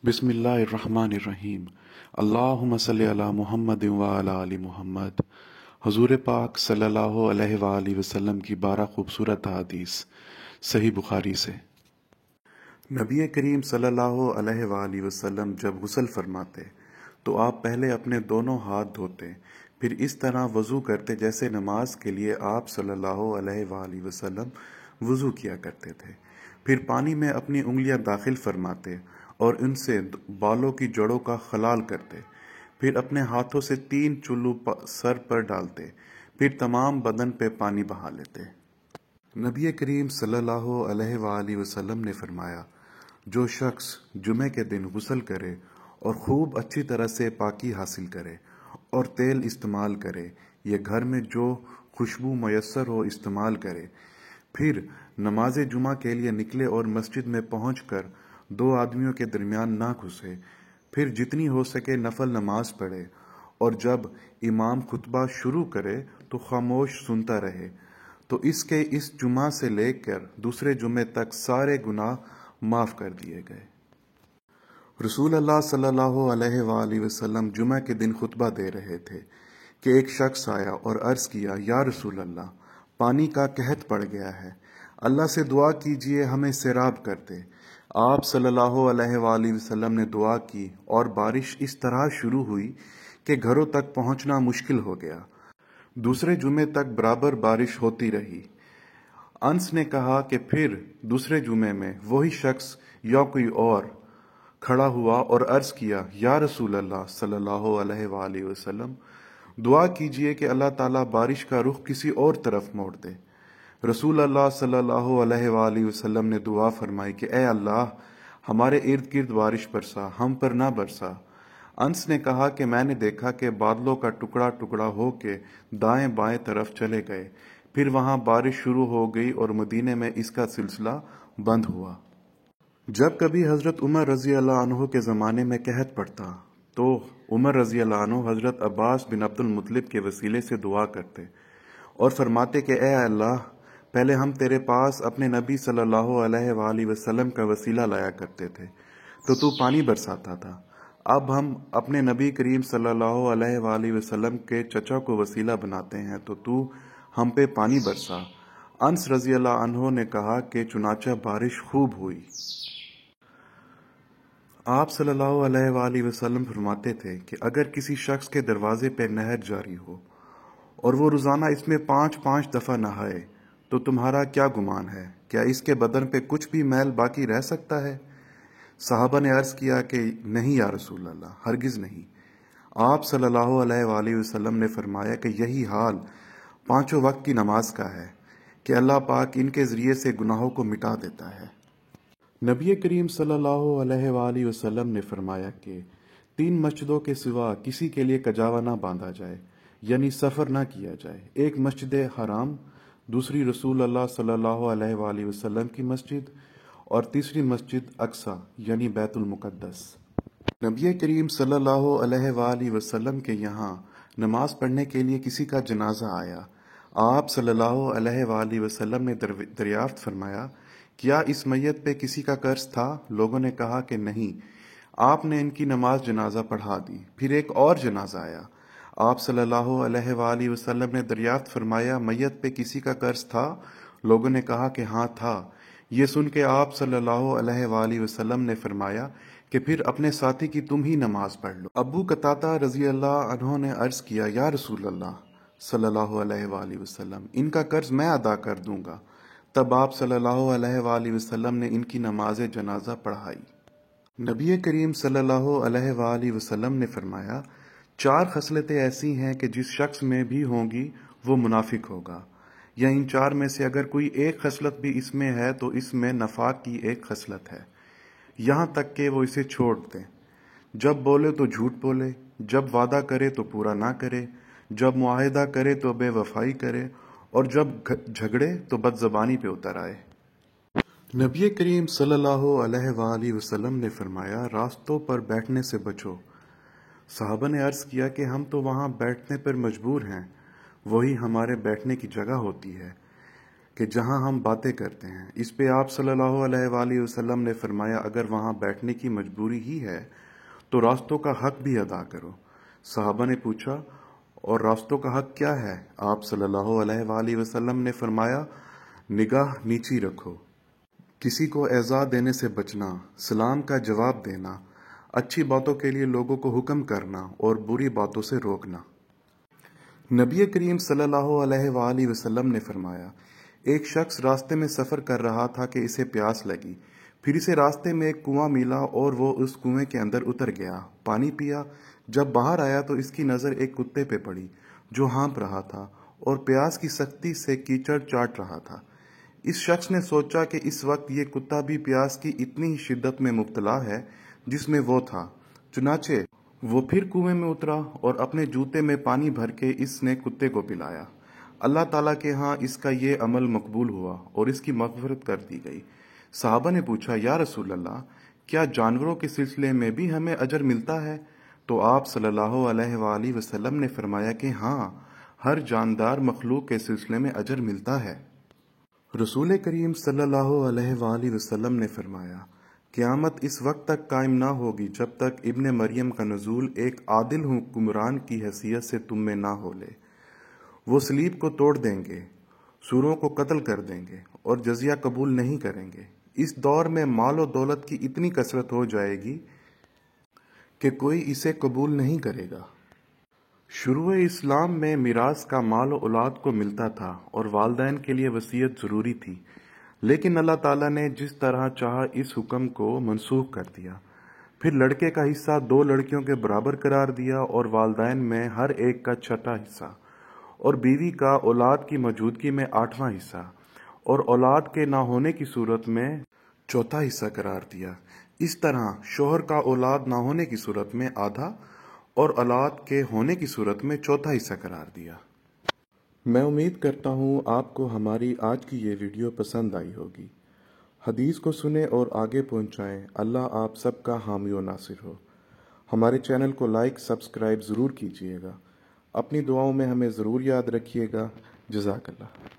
بسم اللہ الرحمن الرحیم۔ اللہم صلی علی محمد وعلی آل محمد۔ حضور پاک صلی اللہ علیہ وآلہ وسلم کی 12 خوبصورت حدیث صحیح بخاری سے۔ نبی کریم صلی اللہ علیہ وآلہ وسلم جب غسل فرماتے تو آپ پہلے اپنے دونوں ہاتھ دھوتے، پھر اس طرح وضو کرتے جیسے نماز کے لیے آپ صلی اللہ علیہ وآلہ وسلم وضو کیا کرتے تھے۔ پھر پانی میں اپنی انگلیاں داخل فرماتے اور ان سے بالوں کی جڑوں کا خلال کرتے، پھر اپنے ہاتھوں سے 3 چلو سر پر ڈالتے، پھر تمام بدن پہ پانی بہا لیتے۔ نبی کریم صلی اللہ علیہ وآلہ وسلم نے فرمایا، جو شخص جمعے کے دن غسل کرے اور خوب اچھی طرح سے پاکی حاصل کرے اور تیل استعمال کرے یا گھر میں جو خوشبو میسر ہو استعمال کرے، پھر نماز جمعہ کے لیے نکلے اور مسجد میں پہنچ کر 2 آدمیوں کے درمیان نہ گھسے، پھر جتنی ہو سکے نفل نماز پڑھے اور جب امام خطبہ شروع کرے تو خاموش سنتا رہے، تو اس جمعہ سے لے کر دوسرے جمعے تک سارے گناہ معاف کر دیے گئے۔ رسول اللہ صلی اللہ علیہ وآلہ وسلم جمعہ کے دن خطبہ دے رہے تھے کہ ایک شخص آیا اور عرض کیا، یا رسول اللہ، پانی کا قحط پڑ گیا ہے، اللہ سے دعا کیجئے ہمیں سیراب کر دے۔ آپ صلی اللہ علیہ وآلہ وسلم نے دعا کی اور بارش اس طرح شروع ہوئی کہ گھروں تک پہنچنا مشکل ہو گیا۔ دوسرے جمعے تک برابر بارش ہوتی رہی۔ انس نے کہا کہ پھر دوسرے جمعے میں وہی شخص یا کوئی اور کھڑا ہوا اور عرض کیا، یا رسول اللہ صلی اللہ علیہ وآلہ وسلم، دعا کیجئے کہ اللہ تعالیٰ بارش کا رخ کسی اور طرف موڑ دے۔ رسول اللہ صلی اللہ علیہ وآلہ وسلم نے دعا فرمائی کہ اے اللہ، ہمارے ارد گرد بارش برسا، ہم پر نہ برسا۔ انس نے کہا کہ میں نے دیکھا کہ بادلوں کا ٹکڑا ٹکڑا ہو کے دائیں بائیں طرف چلے گئے، پھر وہاں بارش شروع ہو گئی اور مدینے میں اس کا سلسلہ بند ہوا۔ جب کبھی حضرت عمر رضی اللہ عنہ کے زمانے میں قحط پڑتا تو عمر رضی اللہ عنہ حضرت عباس بن عبد المطلب کے وسیلے سے دعا کرتے اور فرماتے کہ اے اللہ، پہلے ہم تیرے پاس اپنے نبی صلی اللہ علیہ وآلہ وسلم کا وسیلہ لایا کرتے تھے تو پانی برساتا تھا، اب ہم اپنے نبی کریم صلی اللہ علیہ وآلہ وسلم کے چچا کو وسیلہ بناتے ہیں تو ہم پہ پانی برسا۔ انس رضی اللہ عنہ نے کہا کہ چنانچہ بارش خوب ہوئی۔ آپ صلی اللہ علیہ وآلہ وسلم فرماتے تھے کہ اگر کسی شخص کے دروازے پہ نہر جاری ہو اور وہ روزانہ اس میں 5 دفعہ نہائے تو تمہارا کیا گمان ہے؟ کیا اس کے بدن پہ کچھ بھی میل باقی رہ سکتا ہے؟ صحابہ نے عرض کیا کہ نہیں یا رسول اللہ، ہرگز نہیں۔ آپ صلی اللہ علیہ وآلہ وسلم نے فرمایا کہ یہی حال 5 وقت کی نماز کا ہے کہ اللہ پاک ان کے ذریعے سے گناہوں کو مٹا دیتا ہے۔ نبی کریم صلی اللہ علیہ وآلہ وسلم نے فرمایا کہ 3 مسجدوں کے سوا کسی کے لیے کجاوا نہ باندھا جائے، یعنی سفر نہ کیا جائے۔ ایک مسجد حرام، دوسری رسول اللہ صلی اللہ علیہ وآلہ وسلم کی مسجد، اور تیسری مسجد اقصی یعنی بیت المقدس۔ نبی کریم صلی اللہ علیہ وآلہ وسلم کے یہاں نماز پڑھنے کے لیے کسی کا جنازہ آیا۔ آپ صلی اللہ علیہ وآلہ وسلم نے دریافت فرمایا، کیا اس میت پہ کسی کا قرض تھا؟ لوگوں نے کہا کہ نہیں۔ آپ نے ان کی نماز جنازہ پڑھا دی۔ پھر ایک اور جنازہ آیا۔ آپ صلی اللہ علیہ وآلہ وسلم نے دریافت فرمایا، میت پہ کسی کا قرض تھا؟ لوگوں نے کہا کہ ہاں تھا۔ یہ سن کے آپ صلی اللہ علیہ وآلہ وسلم نے فرمایا کہ پھر اپنے ساتھی کی تم ہی نماز پڑھ لو۔ ابو قتادہ رضی اللہ عنہ نے عرض کیا، یا رسول اللہ صلی اللہ علیہ وآلہ وسلم، ان کا قرض میں ادا کر دوں گا۔ تب آپ صلی اللہ علیہ وآلہ وسلم نے ان کی نماز جنازہ پڑھائی۔ نبی کریم صلی اللہ علیہ وآلہ وسلم نے فرمایا، 4 خصلتیں ایسی ہیں کہ جس شخص میں بھی ہوں گی وہ منافق ہوگا، یا ان 4 میں سے اگر کوئی ایک خصلت بھی اس میں ہے تو اس میں نفاق کی ایک خصلت ہے، یہاں تک کہ وہ اسے چھوڑ دیں۔ جب بولے تو جھوٹ بولے، جب وعدہ کرے تو پورا نہ کرے، جب معاہدہ کرے تو بے وفائی کرے، اور جب جھگڑے تو بد زبانی پہ اتر آئے۔ نبی کریم صلی اللہ علیہ وآلہ وسلم نے فرمایا، راستوں پر بیٹھنے سے بچو۔ صحابہ نے عرض کیا کہ ہم تو وہاں بیٹھنے پر مجبور ہیں، وہی ہمارے بیٹھنے کی جگہ ہوتی ہے۔ کہ جہاں ہم باتیں کرتے ہیں۔ اس پہ آپ صلی اللہ علیہ وآلہ وسلم نے فرمایا اگر وہاں بیٹھنے کی مجبوری ہی ہے تو راستوں کا حق بھی ادا کرو۔ صحابہ نے پوچھا اور راستوں کا حق کیا ہے؟ آپ صلی اللہ علیہ وآلہ وسلم نے فرمایا نگاہ نیچی رکھو، کسی کو ایذا دینے سے بچنا، سلام کا جواب دینا، اچھی باتوں کے لیے لوگوں کو حکم کرنا اور بری باتوں سے روکنا۔ نبی کریم صلی اللہ علیہ وآلہ وسلم نے فرمایا ایک شخص راستے میں سفر کر رہا تھا کہ اسے پیاس لگی، پھر اسے راستے میں ایک کنواں ملا اور وہ اس کنویں کے اندر اتر گیا، پانی پیا۔ جب باہر آیا تو اس کی نظر ایک کتے پہ پڑی جو ہانپ رہا تھا اور پیاس کی سختی سے کیچڑ چاٹ رہا تھا۔ اس شخص نے سوچا کہ اس وقت یہ کتا بھی پیاس کی اتنی ہی شدت میں مبتلا ہے جس میں وہ تھا، چنانچہ وہ پھر کنویں میں اترا اور اپنے جوتے میں پانی بھر کے اس نے کتے کو پلایا۔ اللہ تعالیٰ کے ہاں اس کا یہ عمل مقبول ہوا اور اس کی مغفرت کر دی گئی۔ صحابہ نے پوچھا یا رسول اللہ، کیا جانوروں کے سلسلے میں بھی ہمیں اجر ملتا ہے؟ تو آپ صلی اللہ علیہ وآلہ وسلم نے فرمایا کہ ہاں، ہر جاندار مخلوق کے سلسلے میں اجر ملتا ہے۔ رسول کریم صلی اللہ علیہ وآلہ وسلم نے فرمایا قیامت اس وقت تک قائم نہ ہوگی جب تک ابن مریم کا نزول ایک عادل حکمران کی حیثیت سے تم میں نہ ہو لے۔ وہ صلیب کو توڑ دیں گے، سوروں کو قتل کر دیں گے اور جزیہ قبول نہیں کریں گے۔ اس دور میں مال و دولت کی اتنی کثرت ہو جائے گی کہ کوئی اسے قبول نہیں کرے گا۔ شروع اسلام میں میراث کا مال و اولاد کو ملتا تھا اور والدین کے لیے وصیت ضروری تھی، لیکن اللہ تعالیٰ نے جس طرح چاہا اس حکم کو منسوخ کر دیا۔ پھر لڑکے کا حصہ 2 لڑکیوں کے برابر قرار دیا اور والدین میں ہر ایک کا 6واں حصہ، اور بیوی کا اولاد کی موجودگی میں 8واں حصہ، اور اولاد کے نہ ہونے کی صورت میں 4واں حصہ قرار دیا۔ اس طرح شوہر کا اولاد نہ ہونے کی صورت میں آدھا اور اولاد کے ہونے کی صورت میں 4واں حصہ قرار دیا۔ میں امید کرتا ہوں آپ کو ہماری آج کی یہ ویڈیو پسند آئی ہوگی۔ حدیث کو سنیں اور آگے پہنچائیں۔ اللہ آپ سب کا حامی و ناصر ہو۔ ہمارے چینل کو لائک، سبسکرائب ضرور کیجیے گا۔ اپنی دعاؤں میں ہمیں ضرور یاد رکھیے گا۔ جزاک اللہ۔